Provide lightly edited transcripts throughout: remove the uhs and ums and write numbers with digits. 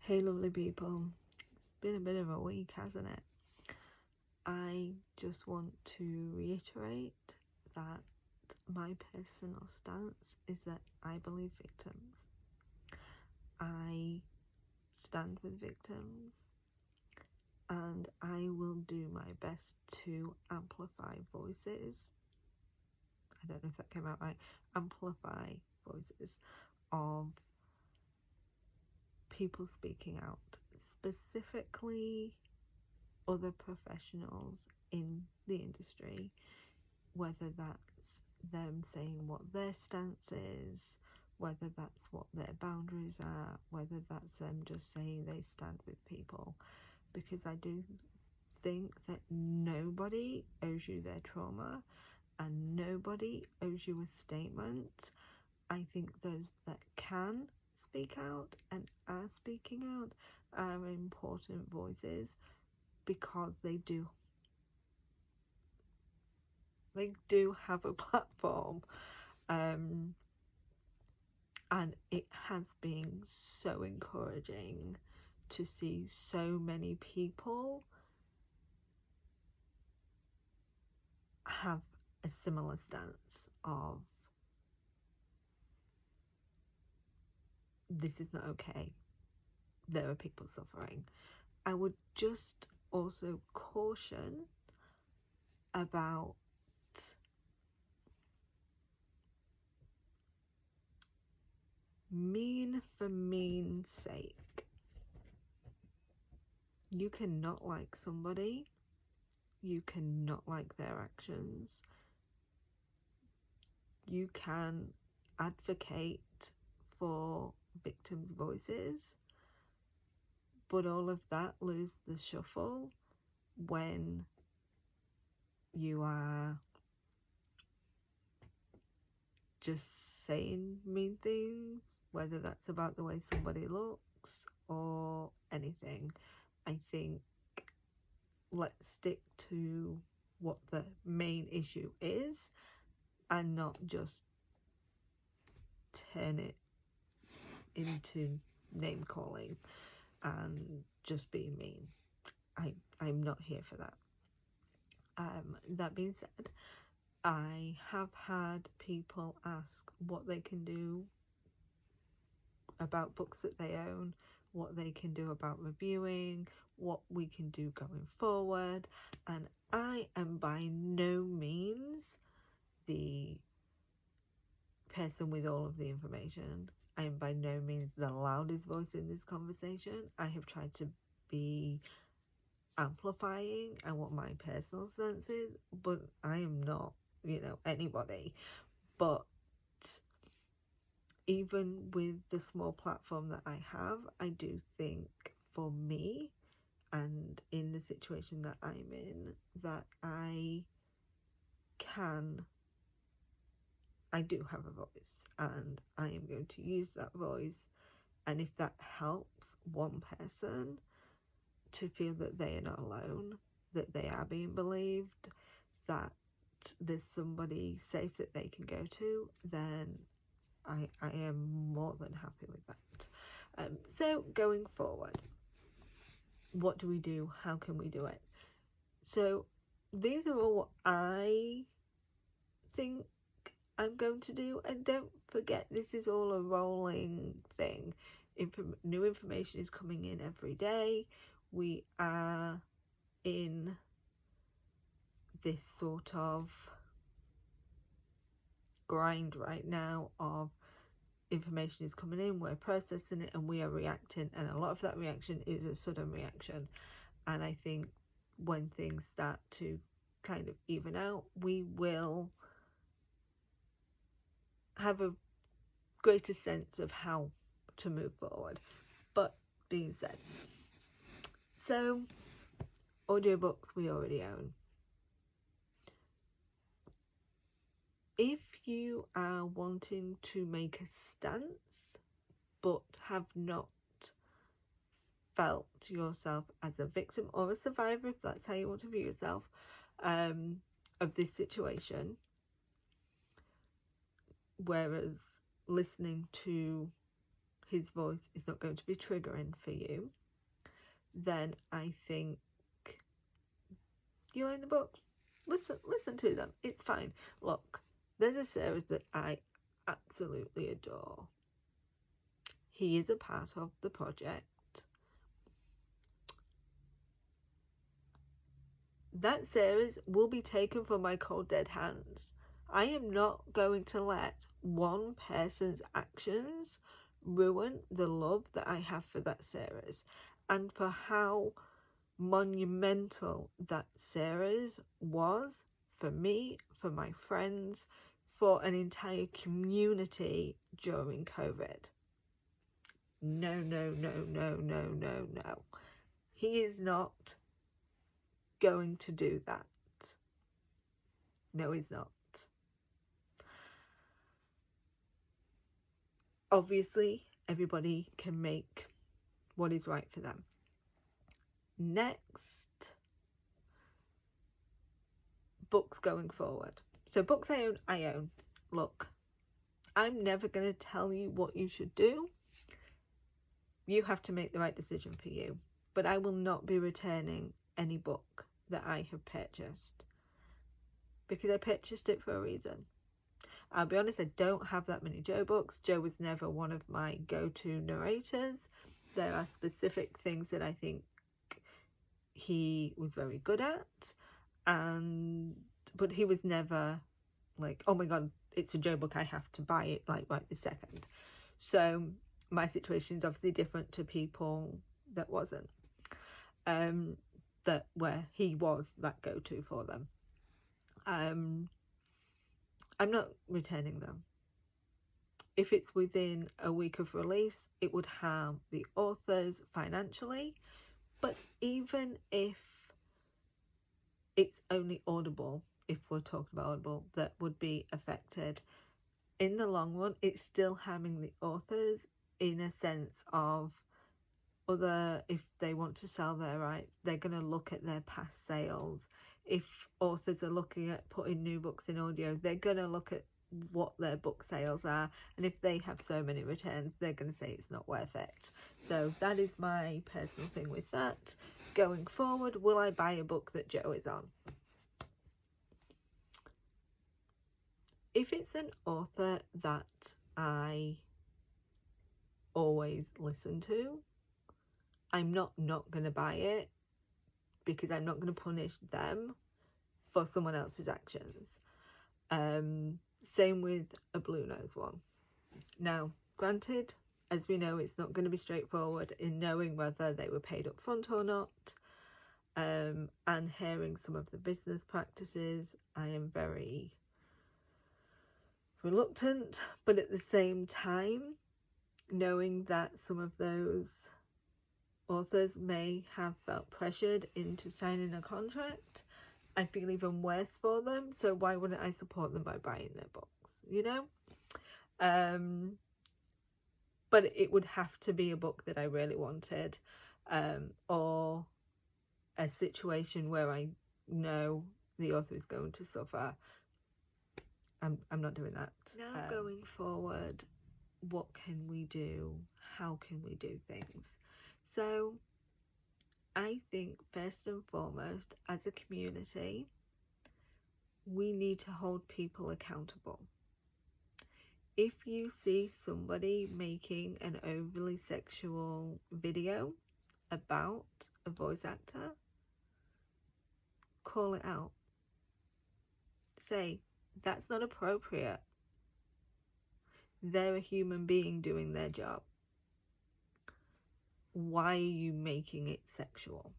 Hey lovely people, it's been a bit of a week, hasn't it? I just want to reiterate that my personal stance is that I believe victims. I stand with victims and I will do my best to amplify voices. I don't know if that came out right. Amplify voices of people speaking out, specifically other professionals in the industry, whether that's them saying what their stance is, whether that's what their boundaries are, whether that's them just saying they stand with people. Because I do think that nobody owes you their trauma and nobody owes you a statement. I think those that can speak out and are speaking out are important voices because they do have a platform, and it has been so encouraging to see so many people have a similar stance of this is not okay, there are people suffering. I would just also caution about mean for mean's sake. You cannot like somebody, you cannot like their actions, you can advocate for victims' voices, but all of that loses the shuffle when you are just saying mean things, whether that's about the way somebody looks or anything. I think let's stick to what the main issue is and not just turn it into name calling and just being mean. I'm not here for that. That being said, I have had people ask what they can do about books that they own, what they can do about reviewing, what we can do going forward, and I am by no means the person with all of the information. I am by no means the loudest voice in this conversation. I have tried to be amplifying and what my personal sense is, but I am not, anybody. But even with the small platform that I have, I do think for me and in the situation that I'm in, that I do have a voice and I am going to use that voice. And if that helps one person to feel that they are not alone, that they are being believed, that there's somebody safe that they can go to, then I am more than happy with that. So going forward, what do we do? How can we do it? So these are all what I think I'm going to do, and don't forget this is all a rolling thing. New information is coming in every day. We are in this sort of grind right now of information is coming in, we're processing it and we are reacting, and a lot of that reaction is a sudden reaction. And I think when things start to kind of even out, we will have a greater sense of how to move forward. But being said, so audiobooks we already own. If you are wanting to make a stance but have not felt yourself as a victim or a survivor, if that's how you want to view yourself, of this situation, whereas listening to his voice is not going to be triggering for you, then I think you own the books. Listen to them. It's fine. Look, there's a series that I absolutely adore. He is a part of the project. That series will be taken from my cold dead hands. I am not going to let one person's actions ruin the love that I have for that series, and for how monumental that series was for me, for my friends, for an entire community during COVID. No. He is not going to do that. No, he's not. Obviously, everybody can make what is right for them. Next, books going forward. So books I own. Look, I'm never going to tell you what you should do. You have to make the right decision for you. But I will not be returning any book that I have purchased, because I purchased it for a reason. I'll be honest, I don't have that many Joe books. Joe was never one of my go-to narrators. There are specific things that I think he was very good at, but he was never like, oh my god, it's a Joe book, I have to buy it like right this second. So my situation is obviously different to people that wasn't, that where he was that go-to for them. I'm not returning them. If it's within a week of release, it would harm the authors financially. But even if it's only Audible, if we're talking about Audible, that would be affected, in the long run, it's still harming the authors in a sense of if they want to sell their rights, they're going to look at their past sales. If authors are looking at putting new books in audio, they're going to look at what their book sales are, and if they have so many returns, they're going to say it's not worth it. So that is my personal thing with that. Going forward, will I buy a book that Joe is on? If it's an author that I always listen to, I'm not going to buy it, because I'm not going to punish them for someone else's actions. Same with a Blue Nose one. Now, granted, as we know, it's not going to be straightforward in knowing whether they were paid up front or not, and hearing some of the business practices, I am very reluctant, but at the same time, knowing that some of those authors may have felt pressured into signing a contract, I feel even worse for them. So why wouldn't I support them by buying their books, you know? But it would have to be a book that I really wanted, or a situation where I know the author is going to suffer. I'm not doing that. Now, going forward, what can we do? How can we do things? So I think first and foremost, as a community, we need to hold people accountable. If you see somebody making an overly sexual video about a voice actor, call it out. Say, that's not appropriate. They're a human being doing their job. Why are you making it sexual?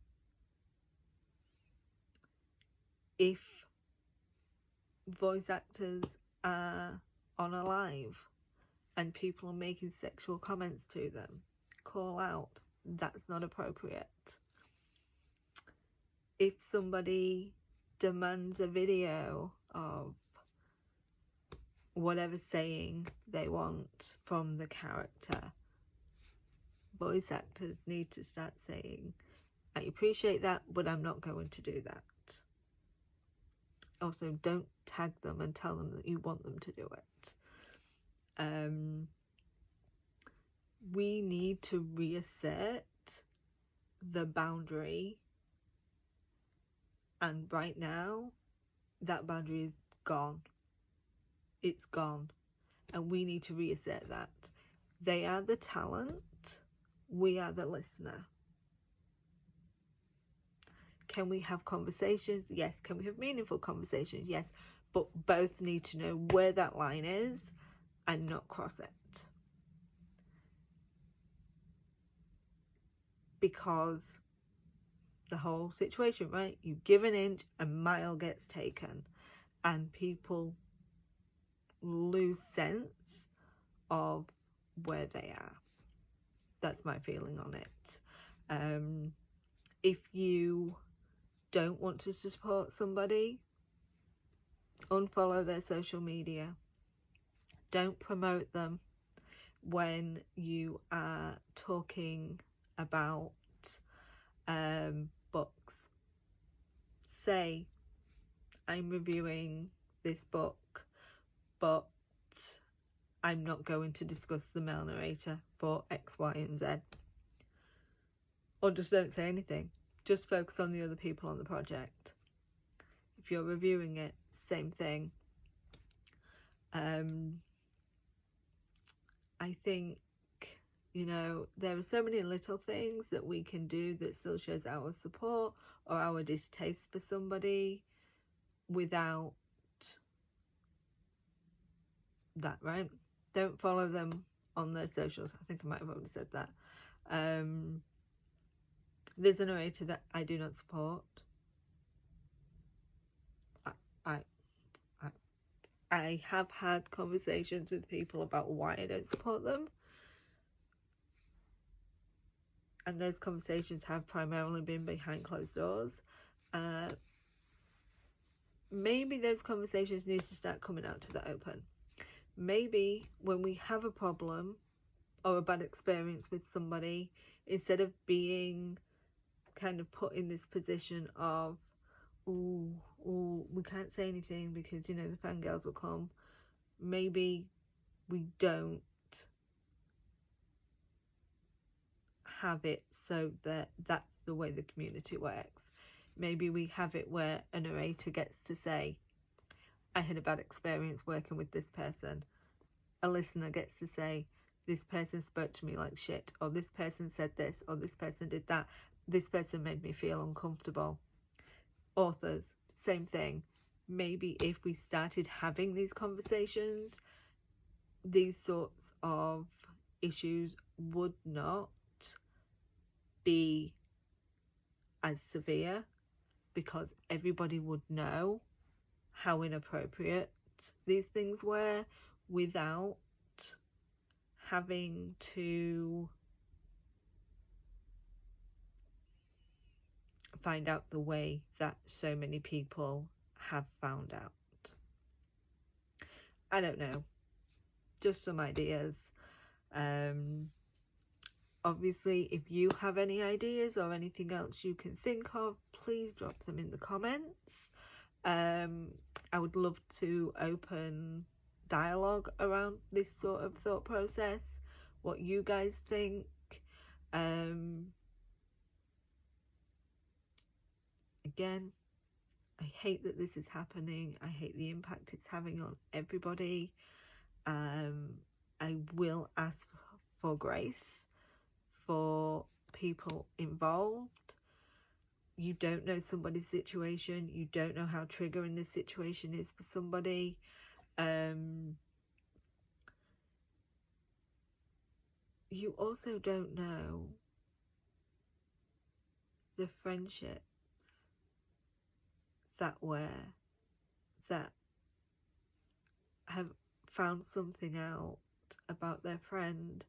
If voice actors are on a live and people are making sexual comments to them, call out. That's not appropriate. If somebody demands a video of whatever saying they want from the character, voice actors need to start saying, I appreciate that, but I'm not going to do that. Also, don't tag them and tell them that you want them to do it. we need to reassert the boundary, and right now that boundary is gone. It's gone, and we need to reassert that. They are the talent, we are the listener. Can we have conversations? Yes. Can we have meaningful conversations? Yes. But both need to know where that line is and not cross it. Because the whole situation, right? You give an inch, a mile gets taken, and people lose sense of where they are. That's my feeling on it. If you don't want to support somebody, unfollow their social media. Don't promote them when you are talking about books. Say, I'm reviewing this book, but I'm not going to discuss the male narrator for X, Y, and Z. Or just don't say anything. Just focus on the other people on the project. If you're reviewing it, same thing. I think, there are so many little things that we can do that still shows our support or our distaste for somebody without that, right? Don't follow them on their socials. I think I might have already said that. There's a narrator that I do not support. I have had conversations with people about why I don't support them. And those conversations have primarily been behind closed doors. Maybe those conversations need to start coming out to the open. Maybe when we have a problem or a bad experience with somebody, instead of being kind of put in this position of, we can't say anything because, the fangirls will come, maybe we don't have it so that that's the way the community works. Maybe we have it where a narrator gets to say, I had a bad experience working with this person. A listener gets to say, this person spoke to me like shit, or this person said this, or this person did that. This person made me feel uncomfortable. Authors, same thing. Maybe if we started having these conversations, these sorts of issues would not be as severe, because everybody would know how inappropriate these things were without having to find out the way that so many people have found out. I don't know. Just some ideas. Obviously, if you have any ideas or anything else you can think of, please drop them in the comments. I would love to open dialogue around this sort of thought process, what you guys think. Again, I hate that this is happening. I hate the impact it's having on everybody. I will ask for grace for people involved. You don't know somebody's situation. You don't know how triggering this situation is for somebody. You also don't know the friendships that have found something out about their friend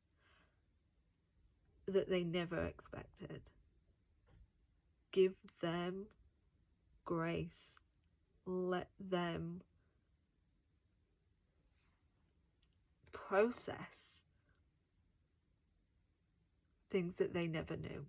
that they never expected. Give them grace. Let them process things that they never knew.